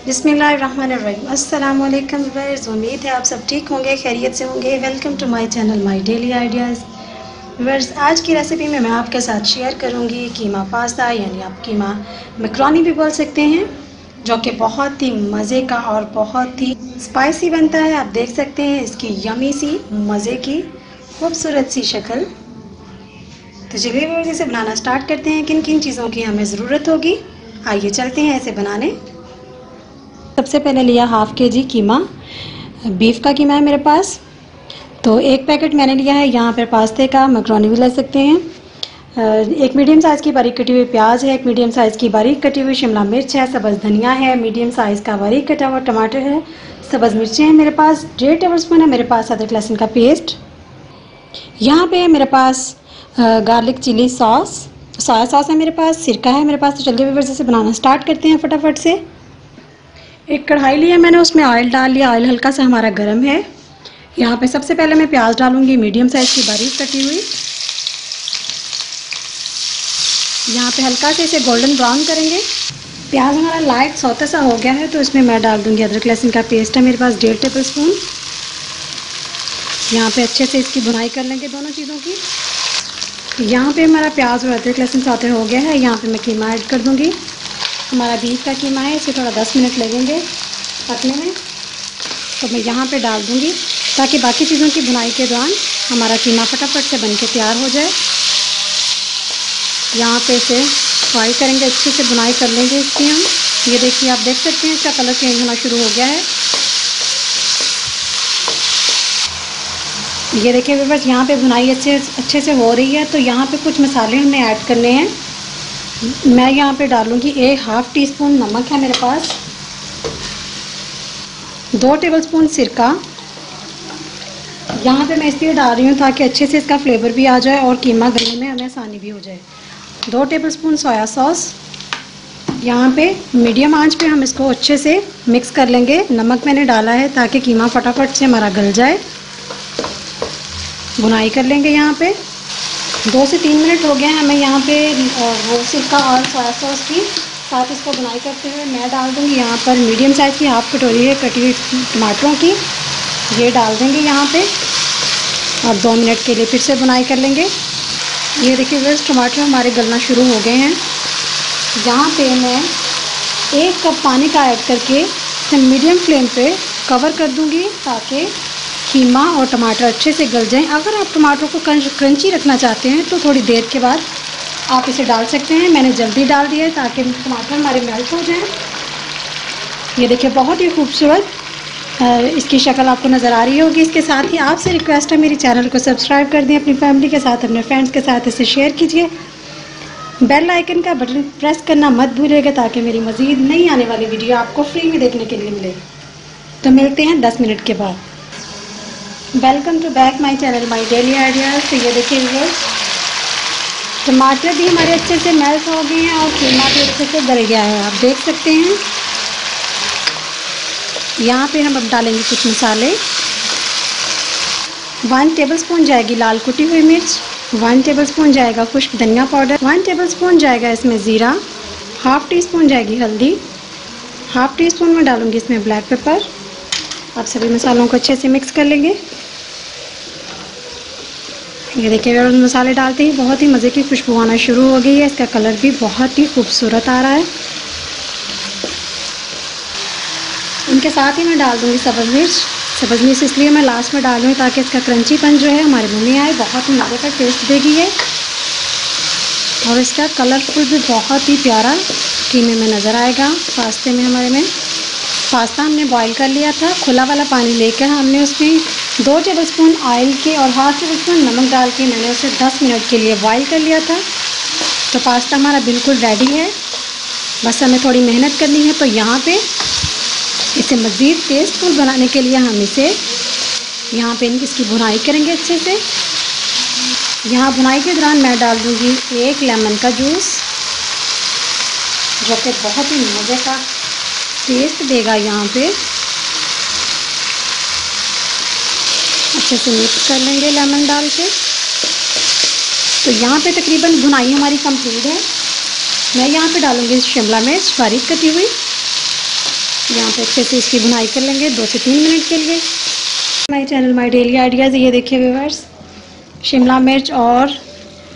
बिस्मिल्लाहिर्रहमानिर्रहीम। अस्सलाम वालेकुम व्यूअर्स, उम्मीद है आप सब ठीक होंगे, खैरियत से होंगे। Welcome to my channel my daily ideas. Viewers, आज की रेसिपी में मैं आपके साथ शेयर करूंगी कीमा पास्ता, यानी आप कीमा मैक्रोनी भी बोल सकते हैं, जो कि बहुत ही मज़े का और बहुत ही स्पाइसी बनता है। आप देख सकते हैं इसकी यमी सी मज़े की खूबसूरत सी शक्ल। तो चलिए व्यूअर्स, इसे बनाना स्टार्ट करते हैं। किन किन चीज़ों की हमें ज़रूरत होगी, आइए चलते हैं इसे बनाने। सबसे पहले लिया हाफ़ के जी कीमा, बीफ का कीमा है मेरे पास। तो एक पैकेट मैंने लिया है यहाँ पर पास्ते का, मैक्रोनी भी ले सकते हैं। एक मीडियम साइज़ की बारीक कटी हुई प्याज है, एक मीडियम साइज़ की बारीक कटी हुई शिमला मिर्च है, सब्ज़ धनिया है, मीडियम साइज़ का बारीक कटा हुआ टमाटर है, सब्ज़ मिर्चें हैं मेरे पास, 1.5 टेबलस्पून है मेरे पास अदरक लहसुन का पेस्ट। यहाँ पे है मेरे पास garlic chilli sauce, soya sauce है मेरे पास, सिरका है मेरे पास। तो चलिए व्यूअर्स, इसे बनाना स्टार्ट करते हैं फटाफट से। एक कढ़ाई लिया मैंने, उसमें ऑयल डाल लिया। ऑयल हल्का सा हमारा गर्म है। यहाँ पे सबसे पहले मैं प्याज डालूंगी, मीडियम साइज़ की बारीक कटी हुई। यहाँ पे हल्का से इसे गोल्डन ब्राउन करेंगे। प्याज हमारा लाइट सौते सा हो गया है, तो इसमें मैं डाल दूंगी अदरक लहसुन का पेस्ट है मेरे पास, 1.5 टेबलस्पून। यहाँ पे अच्छे से इसकी भुनाई कर लेंगे दोनों चीज़ों की। यहाँ पे हमारा प्याज और अदरक लहसुन सौते हो गया है। यहाँ पे मैं कीमा ऐड कर दूँगी। हमारा बीफ का कीमा है, इसे थोड़ा 10 मिनट लगेंगे पकने में। तो मैं यहाँ पे डाल दूँगी ताकि बाकी चीज़ों की भुनाई के दौरान हमारा कीमा फटाफट से बनके तैयार हो जाए। यहाँ पे इसे फ्राई करेंगे, अच्छे से भुनाई कर लेंगे इसकी हम। ये देखिए, आप देख सकते हैं इसका कलर चेंज होना शुरू हो गया है। ये देखिए व्यूअर्स, यहाँ पे भुनाई अच्छे से हो रही है। तो यहाँ पे कुछ मसाले हमें ऐड करने हैं। मैं यहाँ पे डालूँगी 1/2 टीस्पून नमक है मेरे पास, 2 टेबलस्पून सिरका। यहाँ पे मैं इसलिए डाल रही हूँ ताकि अच्छे से इसका फ्लेवर भी आ जाए और कीमा गलने में हमें आसानी भी हो जाए। 2 टेबलस्पून सोया सॉस। यहाँ पे मीडियम आंच पे हम इसको अच्छे से मिक्स कर लेंगे। नमक मैंने डाला है ताकि कीमा फटाफट से हमारा गल जाए। भुनाई कर लेंगे यहाँ पे। 2 से 3 मिनट हो गए हैं हमें यहाँ पे वो सिरका और सोया सॉस की साथ इसको भुनाई करते हुए। मैं डाल दूँगी यहाँ पर मीडियम साइज़ की हाफ़ कटोरी है कटी हुई टमाटरों की, ये डाल देंगे यहाँ पे और 2 मिनट के लिए फिर से भुनाई कर लेंगे। ये देखिए व्यूअर्स, टमाटर हमारे गलना शुरू हो गए हैं। यहाँ पे मैं 1 कप पानी का ऐड करके इसे मीडियम फ्लेम पे कवर कर दूँगी ताकि कीमा और टमाटर अच्छे से गल जाएं। अगर आप टमाटर को क्रंची रखना चाहते हैं तो थोड़ी देर के बाद आप इसे डाल सकते हैं। मैंने जल्दी डाल दिया है ताकि टमाटर हमारे मेल्ट हो जाएं। ये देखिए, बहुत ही खूबसूरत इसकी शक्ल आपको नज़र आ रही होगी। इसके साथ ही आपसे रिक्वेस्ट है, मेरी चैनल को सब्सक्राइब कर दें, अपनी फैमिली के साथ, अपने फ्रेंड्स के साथ इसे शेयर कीजिए। बेल आइकन का बटन प्रेस करना मत भूलिएगा ताकि मेरी मज़ीद नई आने वाली वीडियो आपको फ्री में देखने के लिए मिले। तो मिलते हैं 10 मिनट के बाद। Welcome to back my channel my daily ideas. तो ये देखिए व्यूअर्स, टमाटर भी हमारे अच्छे से मेल्ट हो गए हैं और कीमा भी अच्छे से गल गया है, आप देख सकते हैं। यहाँ पे हम अब डालेंगे कुछ मसाले। 1 टेबलस्पून जाएगी लाल कुटी हुई मिर्च, 1 टेबलस्पून जाएगा खुश्क धनिया पाउडर, 1 टेबलस्पून जाएगा इसमें ज़ीरा, हाफ़ टी स्पून जाएगी हल्दी, हाफ़ टी स्पून में डालूँगी इसमें ब्लैक पेपर। आप सभी मसालों को अच्छे से मिक्स कर लेंगे। ये देखिए, मसाले डालते ही बहुत ही मज़े की खुशबू आना शुरू हो गई है। इसका कलर भी बहुत ही खूबसूरत आ रहा है। इनके साथ ही मैं डाल दूँगी सब्ज़ मिर्च। सब्ज़ मिर्च इसलिए मैं लास्ट में डाल रही हूँ ताकि इसका क्रंचीपन जो है हमारे मुँह में आए, बहुत ही मज़े का टेस्ट देगी है। और इसका कलरफुल भी बहुत ही प्यारा कीमे में नज़र आएगा। पास्ते में हमारे में पास्ता हमने बॉईल कर लिया था, खुला वाला पानी लेकर हमने उसमें 2 टेबलस्पून ऑयल के और हाफ़ टेबलस्पून नमक डाल के मैंने उसे 10 मिनट के लिए बॉईल कर लिया था। तो पास्ता हमारा बिल्कुल रेडी है, बस हमें थोड़ी मेहनत करनी है। तो यहाँ पे इसे मज़ीद टेस्टफुल बनाने के लिए हम इसे यहाँ पे इसकी भुनाई करेंगे अच्छे से। यहाँ भुनाई के दौरान मैं डाल दूँगी 1 लेमन का जूस, जो कि बहुत ही मज़े का टेस्ट देगा। यहाँ पे अच्छे से मिक्स कर लेंगे लेमन डाल के। तो यहाँ पे तकरीबन भुनाई हमारी कंप्लीट है। मैं यहाँ पे डालूँगी शिमला मिर्च बारीक कटी हुई, यहाँ पे अच्छे से इसकी भुनाई कर लेंगे 2 से 3 मिनट के लिए। My channel my daily ideas. ये देखिए व्यूअर्स, शिमला मिर्च और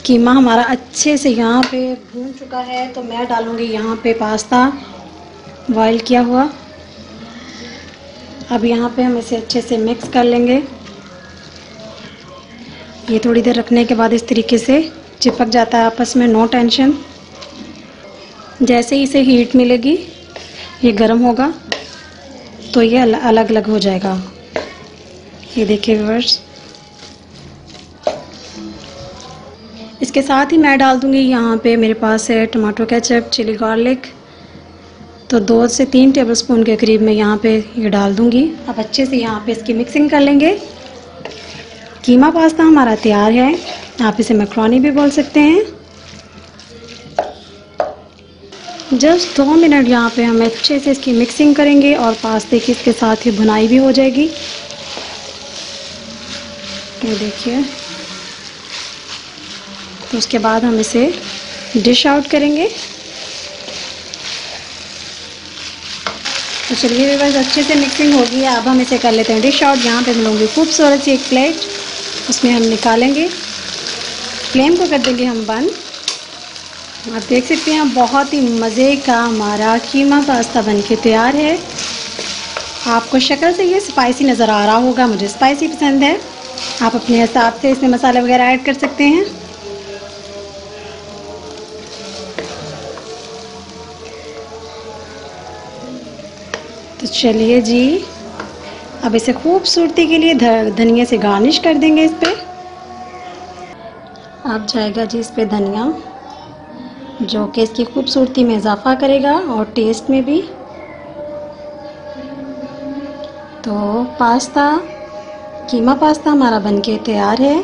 कीमा हमारा अच्छे से यहाँ पे भून चुका है। तो मैं डालूँगी यहाँ पे पास्ता बॉयल किया हुआ। अब यहाँ पे हम इसे अच्छे से मिक्स कर लेंगे। ये थोड़ी देर रखने के बाद इस तरीके से चिपक जाता है आपस में, नो टेंशन। जैसे ही इसे हीट मिलेगी, ये गर्म होगा तो ये अलग अलग हो जाएगा। ये देखिए व्यूअर्स, इसके साथ ही मैं डाल दूंगी यहाँ पे मेरे पास है टमाटो केचप, चिली गार्लिक। तो 2 से 3 टेबलस्पून के करीब मैं यहाँ पे ये डाल दूंगी। अब अच्छे से यहाँ पे इसकी मिक्सिंग कर लेंगे। कीमा पास्ता हमारा तैयार है। आप इसे मैक्रोनी भी बोल सकते हैं। जस्ट 2 मिनट यहाँ पे हम अच्छे से इसकी मिक्सिंग करेंगे और पास्ते की इसके साथ ही भुनाई भी हो जाएगी। ये देखिए, तो उसके बाद हम इसे डिश आउट करेंगे। तो चलिए व्यूअर्स, अच्छे से मिक्सिंग हो गई है। अब हम इसे कर लेते हैं डिश आउट। यहाँ पे मिलूँगी खूबसूरत सी एक प्लेट, उसमें हम निकालेंगे। फ्लेम को कर देंगे हम बंद। आप देख सकते हैं बहुत ही मज़े का हमारा कीमा पास्ता बनके तैयार है। आपको शक्ल से ये स्पाइसी नज़र आ रहा होगा, मुझे स्पाइसी पसंद है। आप अपने हिसाब से इसमें मसाले वगैरह ऐड कर सकते हैं। तो चलिए जी, अब इसे खूबसूरती के लिए धनिया से गार्निश कर देंगे इस पे। अब जाएगा जी इस पे धनिया, जो कि इसकी खूबसूरती में इजाफा करेगा और टेस्ट में भी। तो पास्ता, कीमा पास्ता हमारा बनके तैयार है।